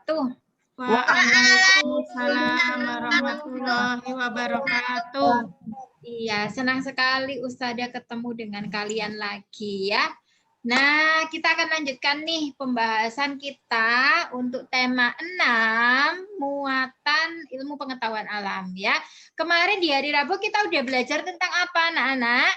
wabarakatuh. Waalaikumsalam warahmatullahi wabarakatuh. Iya, senang sekali Ustazah ketemu dengan kalian lagi ya. Nah, kita akan lanjutkan nih pembahasan kita untuk tema 6, muatan ilmu pengetahuan alam ya. Kemarin di hari Rabu kita udah belajar tentang apa, anak-anak?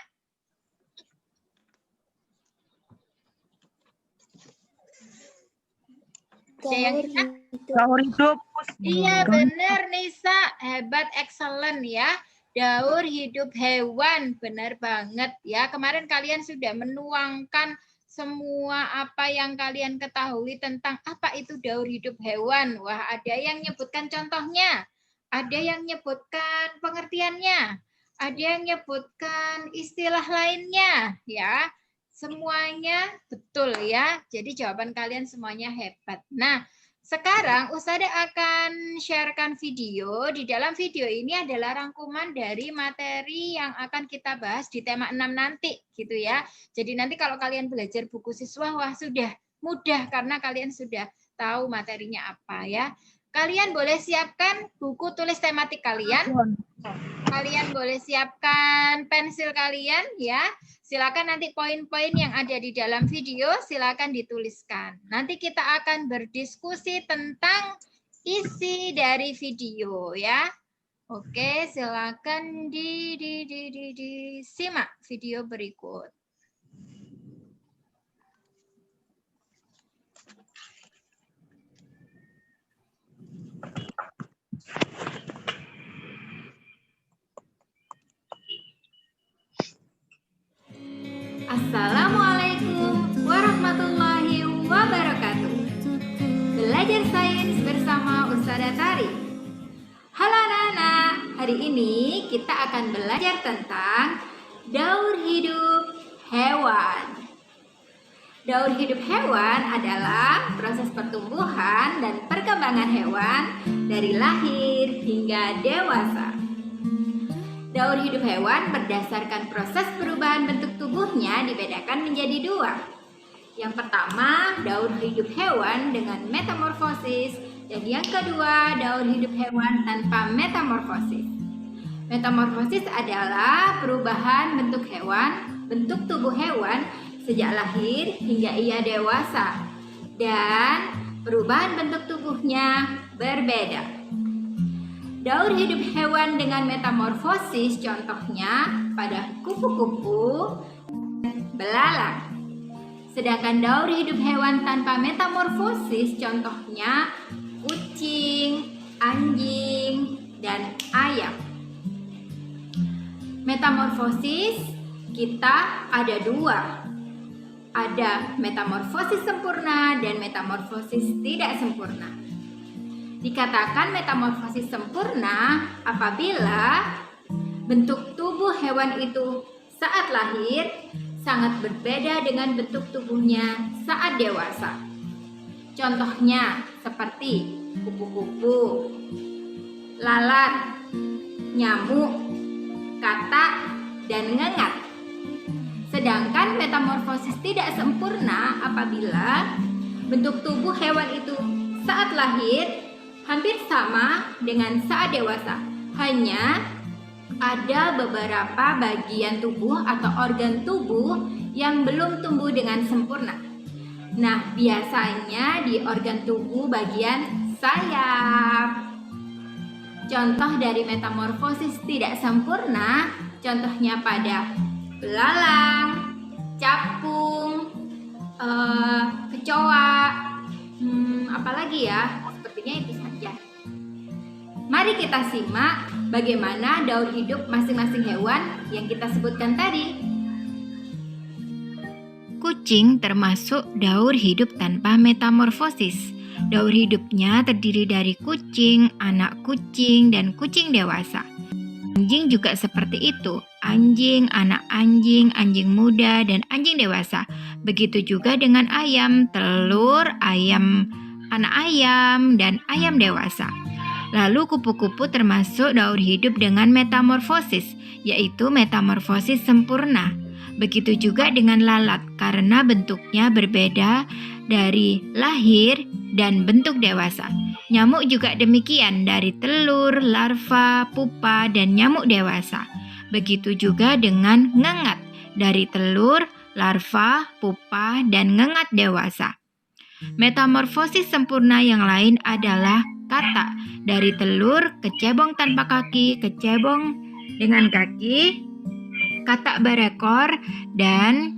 Daur hidup. Iya, benar Nisa, hebat, excellent ya. Daur hidup hewan, benar banget ya. Kemarin kalian sudah menuangkan semua apa yang kalian ketahui tentang apa itu daur hidup hewan. Wah, ada yang nyebutkan contohnya, ada yang nyebutkan pengertiannya, ada yang nyebutkan istilah lainnya ya. Semuanya betul ya. Jadi jawaban kalian semuanya hebat. Nah, sekarang Ustazah akan sharekan video. Di dalam video ini adalah rangkuman dari materi yang akan kita bahas di tema 6 nanti gitu ya. Jadi nanti kalau kalian belajar buku siswa, wah sudah mudah karena kalian sudah tahu materinya apa ya. Kalian boleh siapkan buku tulis tematik kalian. Kalian boleh siapkan pensil kalian ya. Silakan nanti poin-poin yang ada di dalam video silakan dituliskan. Nanti kita akan berdiskusi tentang isi dari video ya. Oke, silakan disimak video berikut. Assalamualaikum warahmatullahi wabarakatuh. Belajar sains bersama Ustazah Tari. Halo anak-anak, hari ini kita akan belajar tentang daur hidup hewan. Daur hidup hewan adalah proses pertumbuhan dan perkembangan hewan dari lahir hingga dewasa. Daur hidup hewan berdasarkan proses perubahan bentuk tubuhnya dibedakan menjadi dua. Yang pertama, daur hidup hewan dengan metamorfosis, dan yang kedua, daur hidup hewan tanpa metamorfosis. Metamorfosis adalah perubahan bentuk tubuh hewan sejak lahir hingga ia dewasa, dan perubahan bentuk tubuhnya berbeda. Daur hidup hewan dengan metamorfosis contohnya pada kupu-kupu, belalang. Sedangkan daur hidup hewan tanpa metamorfosis contohnya kucing, anjing, dan ayam. Metamorfosis kita ada dua. Ada metamorfosis sempurna dan metamorfosis tidak sempurna. Dikatakan metamorfosis sempurna apabila bentuk tubuh hewan itu saat lahir sangat berbeda dengan bentuk tubuhnya saat dewasa. Contohnya seperti kupu-kupu, lalat, nyamuk, katak, dan ngengat. Sedangkan metamorfosis tidak sempurna apabila bentuk tubuh hewan itu saat lahir hampir sama dengan saat dewasa. Hanya ada beberapa bagian tubuh atau organ tubuh yang belum tumbuh dengan sempurna. Nah, biasanya di organ tubuh bagian sayap. Contoh dari metamorfosis tidak sempurna, contohnya pada belalang, capung, kecoa, apalagi ya, sepertinya itu saja. Mari kita simak bagaimana daur hidup masing-masing hewan yang kita sebutkan tadi. Kucing termasuk daur hidup tanpa metamorfosis. Daur hidupnya terdiri dari kucing, anak kucing, dan kucing dewasa. Anjing juga seperti itu. Anjing, anak anjing, anjing muda, dan anjing dewasa. Begitu juga dengan ayam, telur, ayam, anak ayam, dan ayam dewasa. Lalu kupu-kupu termasuk daur hidup dengan metamorfosis, yaitu metamorfosis sempurna. Begitu juga dengan lalat karena bentuknya berbeda dari lahir dan bentuk dewasa. Nyamuk juga demikian dari telur, larva, pupa, dan nyamuk dewasa. Begitu juga dengan ngengat dari telur, larva, pupa, dan ngengat dewasa. Metamorfosis sempurna yang lain adalah katak dari telur ke cebong tanpa kaki ke cebong dengan kaki, katak berekor, dan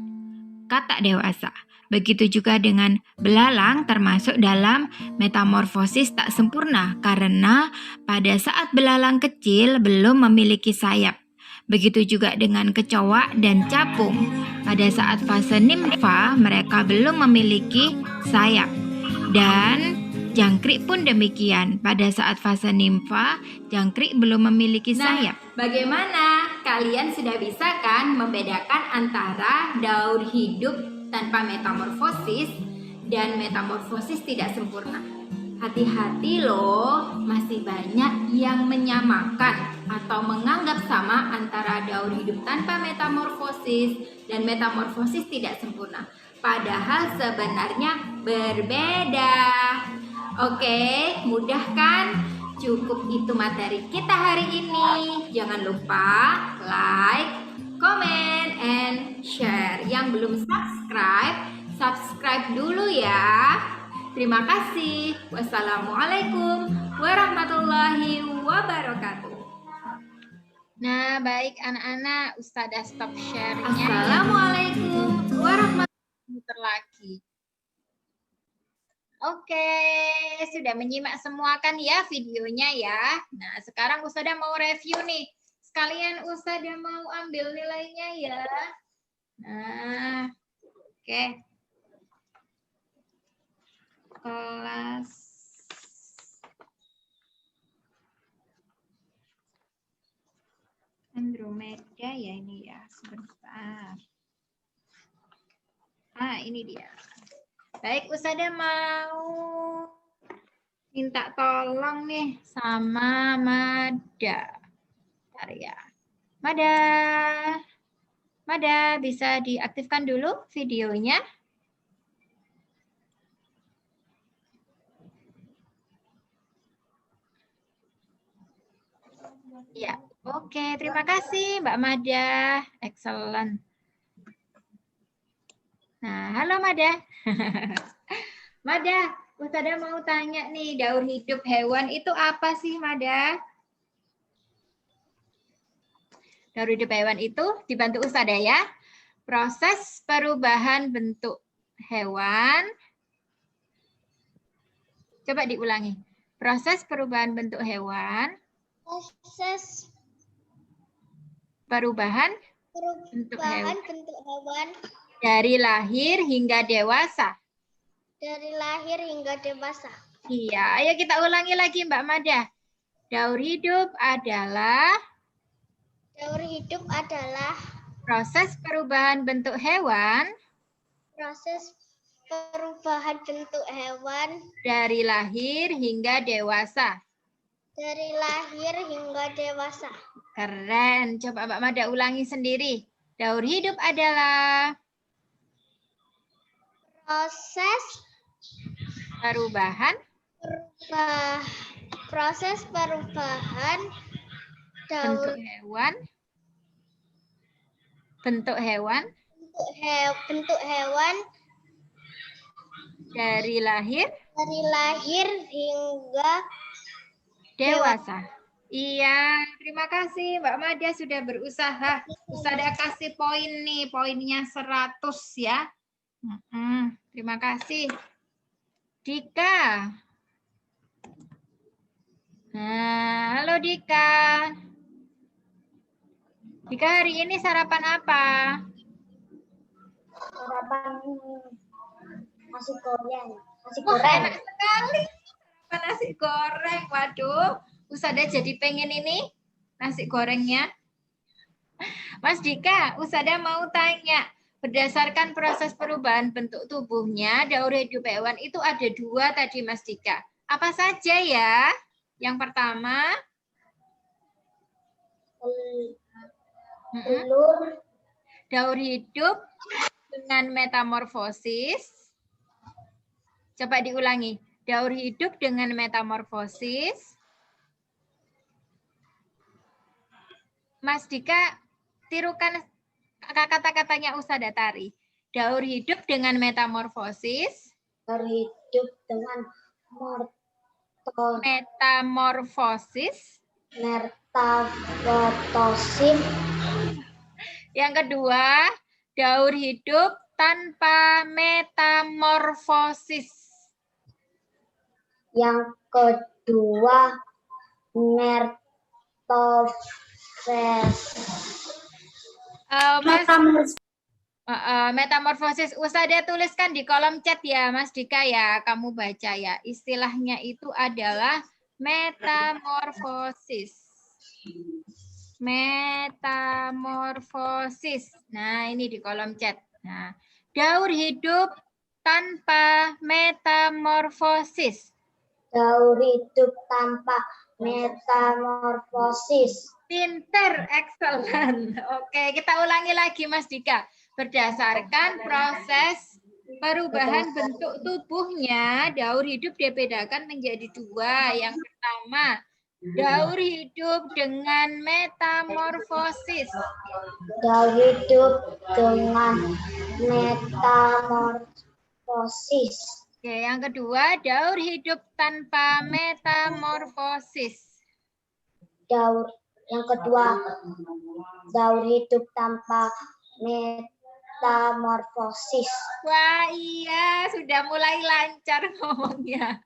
katak dewasa. Begitu juga dengan belalang termasuk dalam metamorfosis tak sempurna karena pada saat belalang kecil belum memiliki sayap. Begitu juga dengan kecoa dan capung. Pada saat fase nimfa mereka belum memiliki sayap. Dan jangkrik pun demikian. Pada saat fase nimfa, jangkrik belum memiliki sayap. Bagaimana? Kalian sudah bisa kan membedakan antara daur hidup tanpa metamorfosis dan metamorfosis tidak sempurna? Hati-hati loh, masih banyak yang menyamakan atau menganggap sama antara daur hidup tanpa metamorfosis dan metamorfosis tidak sempurna. Padahal sebenarnya berbeda. Oke, mudah kan? Cukup itu materi kita hari ini. Jangan lupa like, comment, and share. Yang belum subscribe dulu ya. Terima kasih. Wassalamualaikum warahmatullahi wabarakatuh. Nah, baik anak-anak, Ustazah stop share-nya. Assalamualaikum warahmatullahi lagi. Oke, sudah menyimak semua kan ya videonya ya. Nah, sekarang Ustazah mau review nih. Sekalian Ustazah mau ambil nilainya ya. Nah, oke. Kelas Andromeda ya ini ya, sebentar. Ini dia. Baik, Ustazah mau minta tolong nih sama Mada. Bentar ya. Mada bisa diaktifkan dulu videonya. Ya, oke. Terima kasih Mbak Mada. Excellent. Nah, halo Mada. Mada, Ustazah mau tanya nih, daur hidup hewan itu apa sih, Mada? Daur hidup hewan itu dibantu Ustazah ya. Proses perubahan bentuk hewan. Coba diulangi. Proses perubahan bentuk hewan. Proses perubahan bentuk hewan. Dari lahir hingga dewasa. Dari lahir hingga dewasa. Iya, ayo kita ulangi lagi Mbak Mada. Daur hidup adalah proses perubahan bentuk hewan. Proses perubahan bentuk hewan. Dari lahir hingga dewasa. Dari lahir hingga dewasa. Keren. Coba Mbak Mada ulangi sendiri. Daur hidup adalah proses perubahan bentuk hewan dari lahir hingga dewasa. Iya, terima kasih Mbak Mada sudah berusaha. Ustazah kasih poin nih, poinnya 100 ya. Terima kasih. Dika. Nah, halo Dika. Dika hari ini sarapan apa? Sarapan nasi goreng. Enak sekali. Sarapan nasi goreng. Waduh, Ustazah jadi pengen ini nasi gorengnya. Mas Dika, Ustazah mau tanya. Berdasarkan proses perubahan bentuk tubuhnya, daur hidup hewan itu ada 2 tadi Mas Dika. Apa saja ya? Yang pertama, telur. Daur hidup dengan metamorfosis. Coba diulangi. Daur hidup dengan metamorfosis. Mas Dika, tirukan kata-katanya Ustazah Tari. Daur hidup dengan metamorfosis. Daur hidup dengan Metamorfosis. metamorfosis. Yang kedua, daur hidup tanpa metamorfosis. Yang kedua, Metamorfosis Ustazah tuliskan di kolom chat ya Mas Dika ya, kamu baca ya. Istilahnya itu adalah metamorfosis. Metamorfosis. Nah, ini di kolom chat. Nah, daur hidup tanpa metamorfosis. Daur hidup tanpa metamorfosis. Pinter, excellent. Oke, kita ulangi lagi Mas Dika. Berdasarkan proses perubahan bentuk tubuhnya, daur hidup dibedakan menjadi dua. Yang pertama, daur hidup dengan metamorfosis. Daur hidup dengan metamorfosis. Oke, yang kedua, daur hidup tanpa metamorfosis. Yang kedua, daur hidup tanpa metamorfosis. Wah, iya, sudah mulai lancar ngomongnya.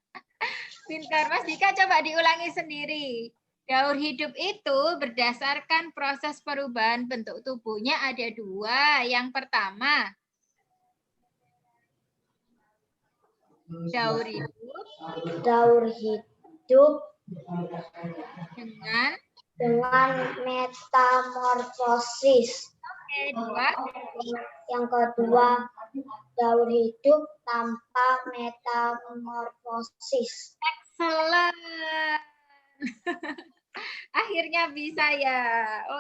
Pintar, Mas Dika coba diulangi sendiri. Daur hidup itu berdasarkan proses perubahan bentuk tubuhnya ada dua. Yang pertama, daur hidup dengan metamorfosis. Oke, dua. Yang kedua, daur hidup tanpa metamorfosis. Excellent. Akhirnya bisa ya.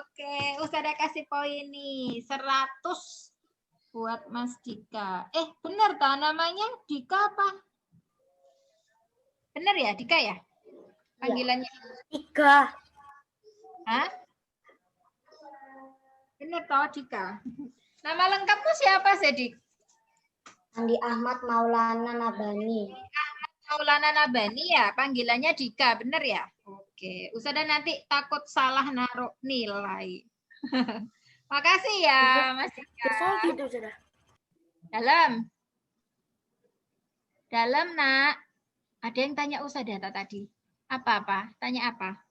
Oke, Ustazah kasih poin nih. 100 buat Mas Dika. Benar tak namanya Dika apa? Benar ya, Dika ya? Panggilannya. Dika. Hah? Benar toh Dika. Nama lengkapmu siapa sih, Dik? Andi Ahmad Maulana Nabani. Maulana Nabani ya, panggilannya Dika, benar ya? Oke, Ustazah nanti takut salah naruh nilai. Makasih ya, Mas Dika. Gitu, sudah. Dalam, Nak. Ada yang tanya Ustazah tadi. Apa? Tanya apa?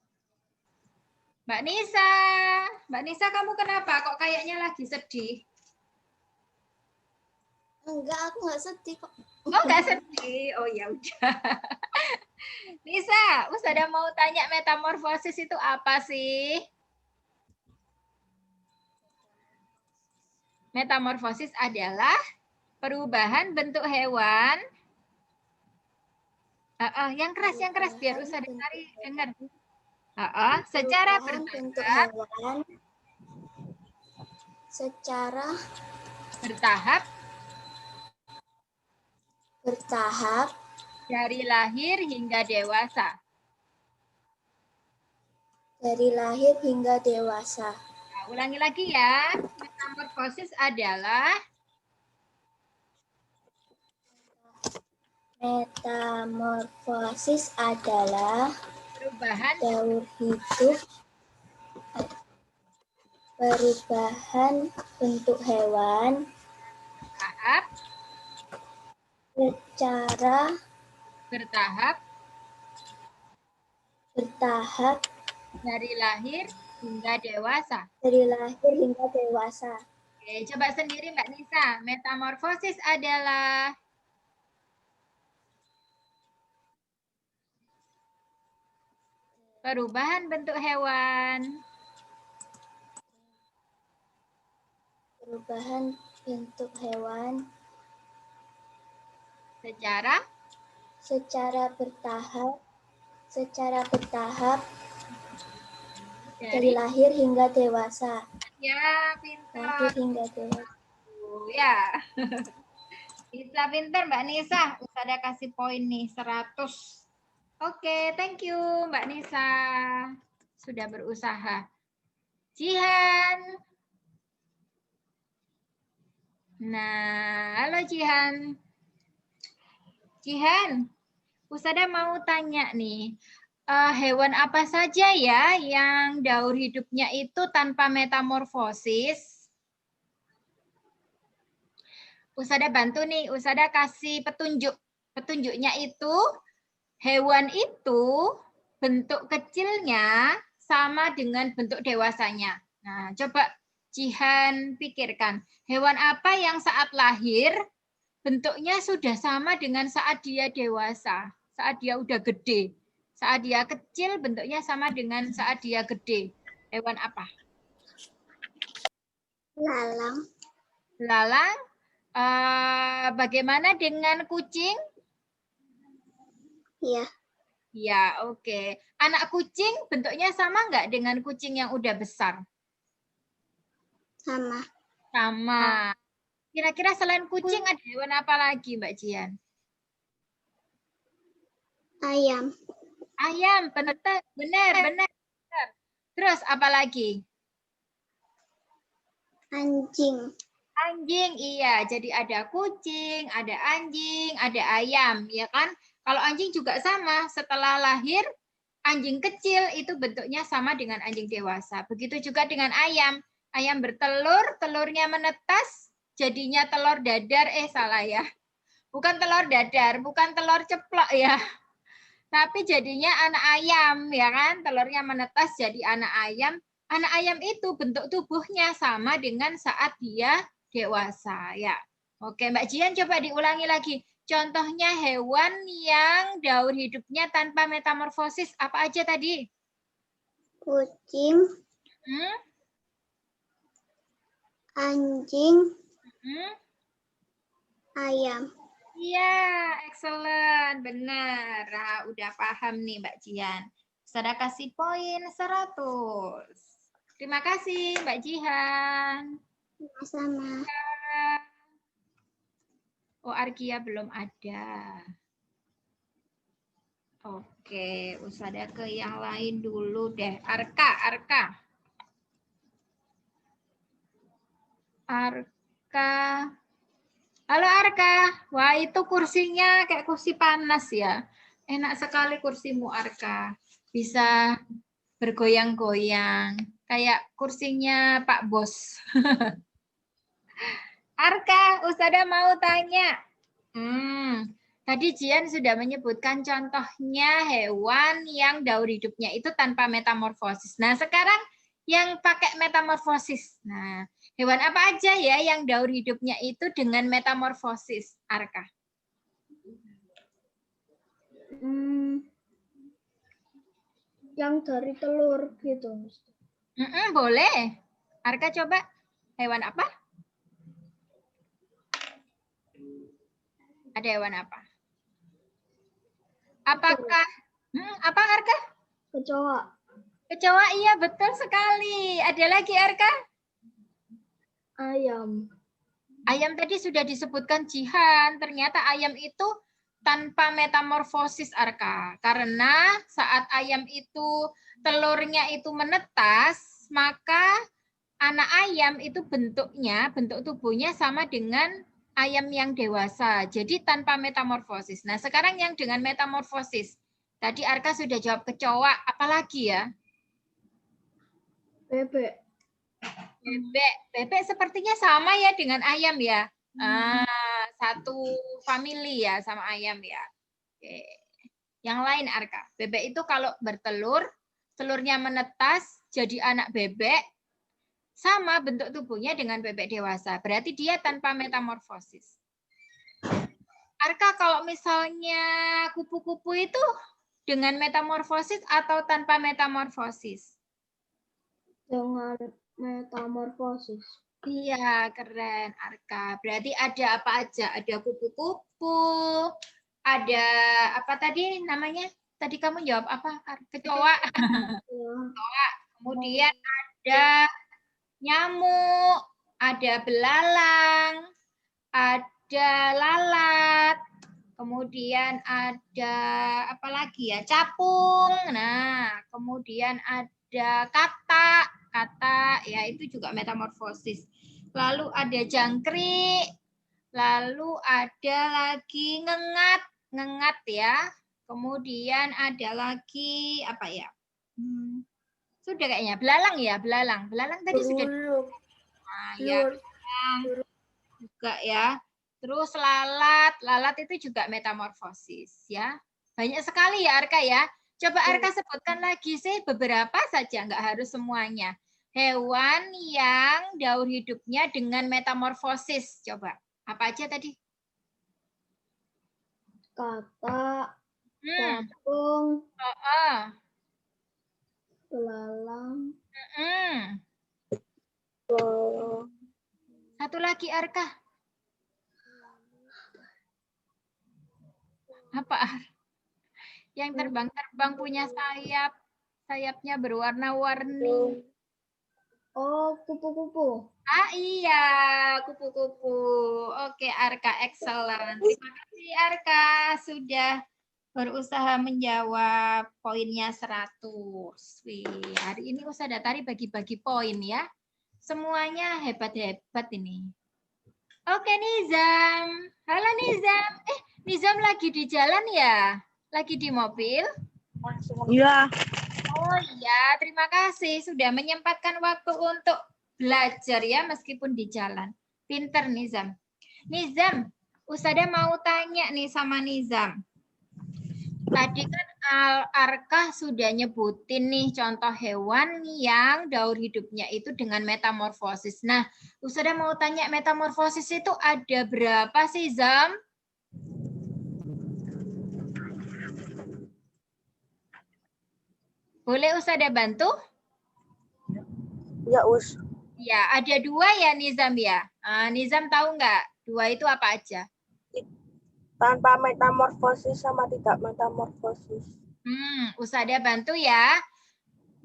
Mbak Nisa, kamu kenapa? Kok kayaknya lagi sedih? Enggak, aku enggak sedih kok. Oh, enggak sedih. Oh, ya udah. Nisa, Ustazah mau tanya metamorfosis itu apa sih? Metamorfosis adalah perubahan bentuk hewan. Yang keras biar Ustazah Tari dengar. Secara bertahap dari lahir hingga dewasa. Nah, ulangi lagi ya. Metamorfosis adalah perubahan bentuk hewan secara bertahap dari lahir hingga dewasa. Oke, coba sendiri Mbak Nisa. Metamorfosis adalah perubahan bentuk hewan secara bertahap dari dari lahir hingga dewasa. Ya, pintar. Ya. Bisa pintar Mbak Nisa. Ustazah kasih poin nih 100. Oke, thank you Mbak Nisa. Sudah berusaha. Jihan. Nah, halo Jihan. Jihan, Ustazah mau tanya nih. Hewan apa saja ya yang daur hidupnya itu tanpa metamorfosis? Ustazah bantu nih, Ustazah kasih petunjuk. Petunjuknya itu hewan itu bentuk kecilnya sama dengan bentuk dewasanya. Nah, coba Jihan pikirkan, hewan apa yang saat lahir bentuknya sudah sama dengan saat dia dewasa, saat dia udah gede. Saat dia kecil bentuknya sama dengan saat dia gede. Hewan apa? Lalang. Lalang. Bagaimana dengan kucing? Iya. Ya, oke. Anak kucing bentuknya sama nggak dengan kucing yang udah besar? Sama. Sama. Kira-kira selain kucing ada hewan apa lagi, Mbak Jian? Ayam. Ayam, benar. Terus apa lagi? Anjing. Anjing, iya. Jadi ada kucing, ada anjing, ada ayam, ya kan? Kalau anjing juga sama, setelah lahir, anjing kecil itu bentuknya sama dengan anjing dewasa. Begitu juga dengan ayam. Ayam bertelur, telurnya menetas, jadinya telur dadar. Salah ya. Bukan telur dadar, bukan telur ceplok ya. Tapi jadinya anak ayam, ya kan? Telurnya menetas jadi anak ayam. Anak ayam itu bentuk tubuhnya sama dengan saat dia dewasa, ya. Oke, Mbak Jian coba diulangi lagi. Contohnya hewan yang daur hidupnya tanpa metamorfosis apa aja tadi? Kucing. Anjing. Ayam. Iya, excellent. Benar. Nah, udah paham nih Mbak Jian. Saya kasih poin 100. Terima kasih Mbak Jihan. Sama-sama. Oh, Arkia belum ada. Oke, Usada ke yang lain dulu deh. Arka. Halo Arka. Wah, itu kursinya kayak kursi panas ya. Enak sekali kursimu Arka. Bisa bergoyang-goyang. Kayak kursinya Pak Bos. Arka, Ustada mau tanya. Tadi Jian sudah menyebutkan contohnya hewan yang daur hidupnya itu tanpa metamorfosis. Nah, sekarang yang pakai metamorfosis. Nah, hewan apa aja ya yang daur hidupnya itu dengan metamorfosis, Arka? Yang dari telur gitu. Boleh. Arka coba. Hewan apa? Ada hewan apa? Apakah apa Arka? Kecoa. Kecoa, iya betul sekali. Ada lagi Arka? Ayam. Ayam tadi sudah disebutkan Jihan. Ternyata ayam itu tanpa metamorfosis Arka. Karena saat ayam itu telurnya itu menetas, maka anak ayam itu bentuk tubuhnya sama dengan ayam yang dewasa. Jadi tanpa metamorfosis. Nah, sekarang yang dengan metamorfosis. Tadi Arka sudah jawab kecoa, apalagi ya? Bebek. Bebek sepertinya sama ya dengan ayam ya. Satu family ya sama ayam ya. Oke. Yang lain Arka. Bebek itu kalau bertelur, telurnya menetas jadi anak bebek, sama bentuk tubuhnya dengan bebek dewasa. Berarti dia tanpa metamorfosis. Arka, kalau misalnya kupu-kupu itu dengan metamorfosis atau tanpa metamorfosis? Dengan metamorfosis. Iya, keren Arka. Berarti ada apa aja? Ada kupu-kupu, ada apa tadi namanya? Tadi kamu jawab apa? Kecoa. Kecoa. Kemudian ada nyamuk, ada belalang, ada lalat, kemudian ada apa lagi ya? Capung. Nah, kemudian ada kata ya itu juga metamorfosis. Lalu ada jangkrik, lalu ada lagi ngengat ya. Kemudian ada lagi apa ya? Sudah kayaknya belalang ya, belalang tadi sudah. Nah, ya juga ya. Terus lalat itu juga metamorfosis ya. Banyak sekali ya Arka ya. Coba Arka sebutkan lagi sih beberapa saja, nggak harus semuanya. Hewan yang daur hidupnya dengan metamorfosis. Coba, apa aja tadi? Kata, capung, belalang. Satu lagi Arka. Apa? Yang terbang-terbang punya sayap. Sayapnya berwarna-warni. Oh, kupu-kupu. Ah iya, kupu-kupu. Oke, Arka, excellent. Terima kasih Arka sudah berusaha menjawab poinnya 100. Wih, hari ini Ustazah Tari bagi-bagi poin ya. Semuanya hebat-hebat ini. Oke, Nizam. Halo Nizam. Nizam lagi di jalan ya? Lagi di mobil? Iya. Oh iya, terima kasih sudah menyempatkan waktu untuk belajar ya meskipun di jalan. Pinter Nizam. Nizam, Ustazah mau tanya nih sama Nizam. Tadi kan Arka sudah nyebutin nih contoh hewan yang daur hidupnya itu dengan metamorfosis. Nah, Ustazah mau tanya metamorfosis itu ada berapa sih, Zam? Boleh Ustazah bantu? Ya, Us. Ya, ada 2 ya Nizam ya. Nizam tahu nggak? 2 itu apa aja? Tanpa metamorfosis sama tidak metamorfosis. Ustazah bantu ya.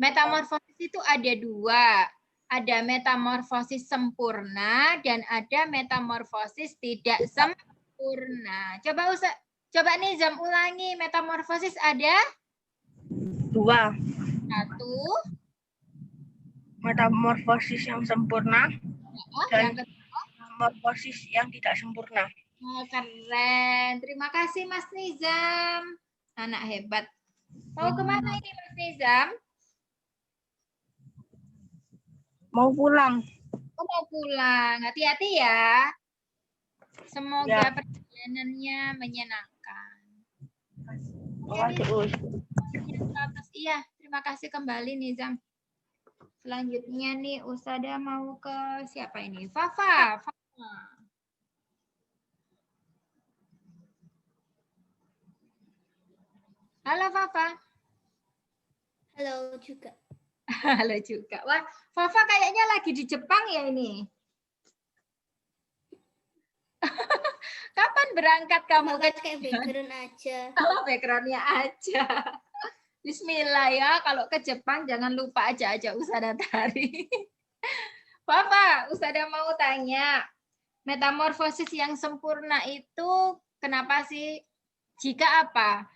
Metamorfosis itu ada 2. Ada metamorfosis sempurna dan ada metamorfosis tidak sempurna. Coba Nizam ulangi metamorfosis ada 2. 1. Metamorfosis yang sempurna dan Yang metamorfosis yang tidak sempurna. Oh, keren. Terima kasih Mas Nizam. Anak hebat. Mau kemana ini Mas Nizam? Mau pulang. Oh, mau pulang. Hati-hati ya. Semoga Ya. perjalanannya menyenangkan. Makasih, Us. Iya, terima kasih kembali Nizam. Selanjutnya nih Ustazah mau ke siapa ini? Fafa. Halo Fafa. Halo juga. Halo juga. Wah, Fafa kayaknya lagi di Jepang ya ini. Kapan berangkat kamu ke Kayak background aja. Oh, background-nya aja. Bismillah ya, kalau ke Jepang jangan lupa aja Ustazah Tari. Fafa, Ustazah mau tanya, metamorfosis yang sempurna itu kenapa sih? Jika apa?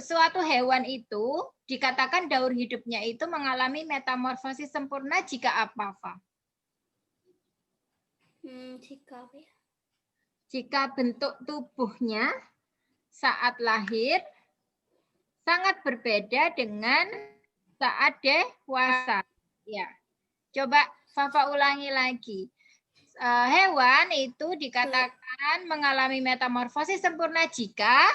Suatu hewan itu dikatakan daur hidupnya itu mengalami metamorfosis sempurna jika apa, Fa? Jika apa ya? Jika bentuk tubuhnya saat lahir sangat berbeda dengan saat dewasa. Ya, coba Fafa ulangi lagi. Hewan itu dikatakan mengalami metamorfosis sempurna jika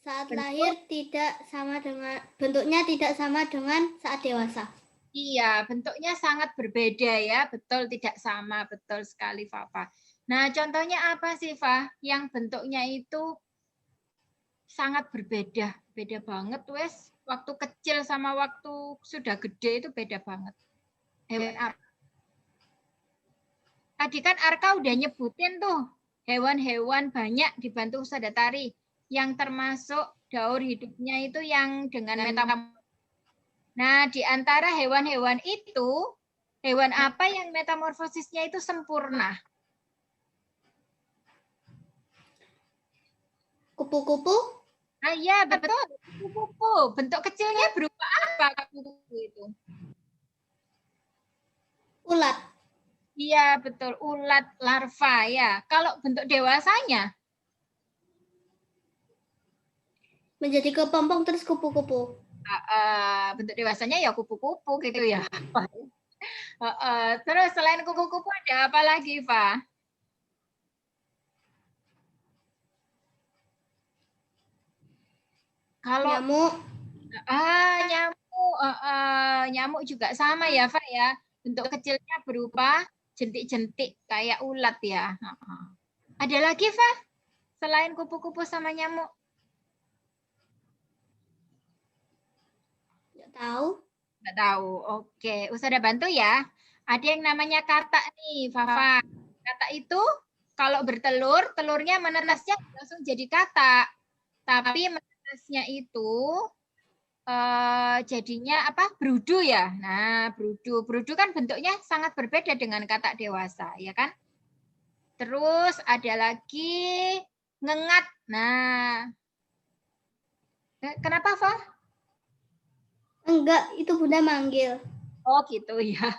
saat lahir tidak sama dengan bentuknya tidak sama dengan saat dewasa. Iya, bentuknya sangat berbeda ya, betul tidak sama, betul sekali Fafa. Nah, contohnya apa sih, Fa? Yang bentuknya itu sangat berbeda, beda banget, wes. Waktu kecil sama waktu sudah gede itu beda banget. Hewan apa? Tadi kan Arka udah nyebutin tuh, hewan-hewan banyak dibantu Ustazah Tari, yang termasuk daur hidupnya itu yang dengan metamorfosis. Nah, di antara hewan-hewan itu, hewan apa yang metamorfosisnya itu sempurna? Kupu-kupu, Ah, iya, betul. Kupu-kupu. Bentuk kecilnya berupa apa kupu-kupu itu? ulat, Iya, betul. Ulat larva ya. Kalau bentuk dewasanya? menjadi kepompong terus kupu-kupu. Bentuk dewasanya ya kupu-kupu gitu ya. Terus selain kupu-kupu ada apa lagi, Fa? Kalau Nyamuk, nyamuk, nyamuk juga sama ya, Fa ya. Bentuk kecilnya berupa jentik-jentik kayak ulat ya. Ada lagi, Fa? Selain kupu-kupu sama nyamuk? nggak tahu. Nggak tahu. Oke, Ustazah bantu ya. Ada yang namanya katak nih, Fafa. Katak itu kalau bertelur, telurnya menetasnya langsung jadi katak. Tapi menetasnya itu jadinya apa? Brudu ya. Nah, brudu. Brudu kan bentuknya sangat berbeda dengan katak dewasa, ya kan? Terus ada lagi ngengat. Nah, kenapa, Fa? Enggak, itu Bunda manggil. Oh, gitu ya.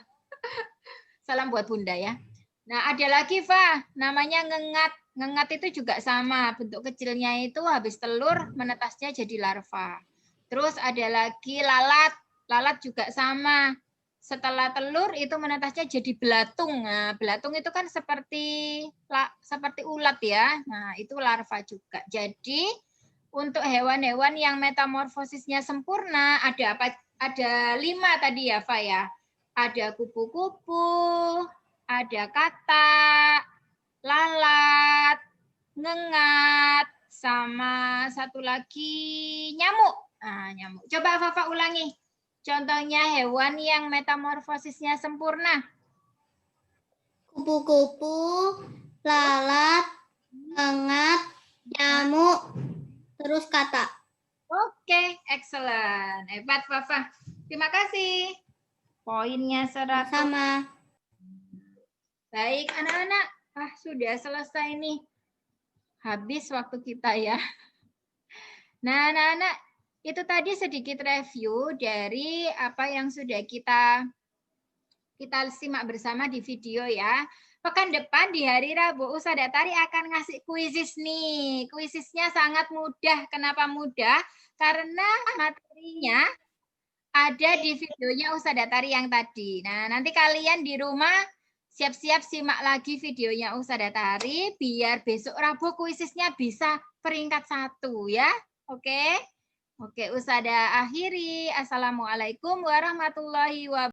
Salam buat Bunda ya. Nah, ada lagi, Fa, namanya ngengat. Ngengat itu juga sama, bentuk kecilnya itu habis telur menetasnya jadi larva. Terus ada lagi lalat. Lalat juga sama. Setelah telur itu menetasnya jadi belatung. Nah, belatung itu kan seperti ulat ya. Nah, itu larva juga. Jadi, untuk hewan-hewan yang metamorfosisnya sempurna ada apa? Ada 5 tadi ya, Fa ya. Ada kupu-kupu, ada katak, lalat, ngengat, sama satu lagi nyamuk. Nah, nyamuk. Coba Fafa ulangi. Contohnya hewan yang metamorfosisnya sempurna. Kupu-kupu, lalat, ngengat, nyamuk, terus katak. Oke, excellent. Hebat Fafa. Terima kasih. Poinnya 100. Sama. Baik, anak-anak. Sudah selesai nih. Habis waktu kita ya. Nah, anak-anak, itu tadi sedikit review dari apa yang sudah kita simak bersama di video ya. Pekan depan di hari Rabu, Ustazah Tari akan ngasih kuisis nih. Kuisisnya sangat mudah. Kenapa mudah? Karena materinya ada di videonya Ustazah Tari yang tadi. Nah, nanti kalian di rumah siap-siap simak lagi videonya Ustazah Tari biar besok Rabu kuisisnya bisa peringkat 1 ya. Oke? Oke, Ustazah akhiri. Assalamualaikum warahmatullahi wabarakatuh.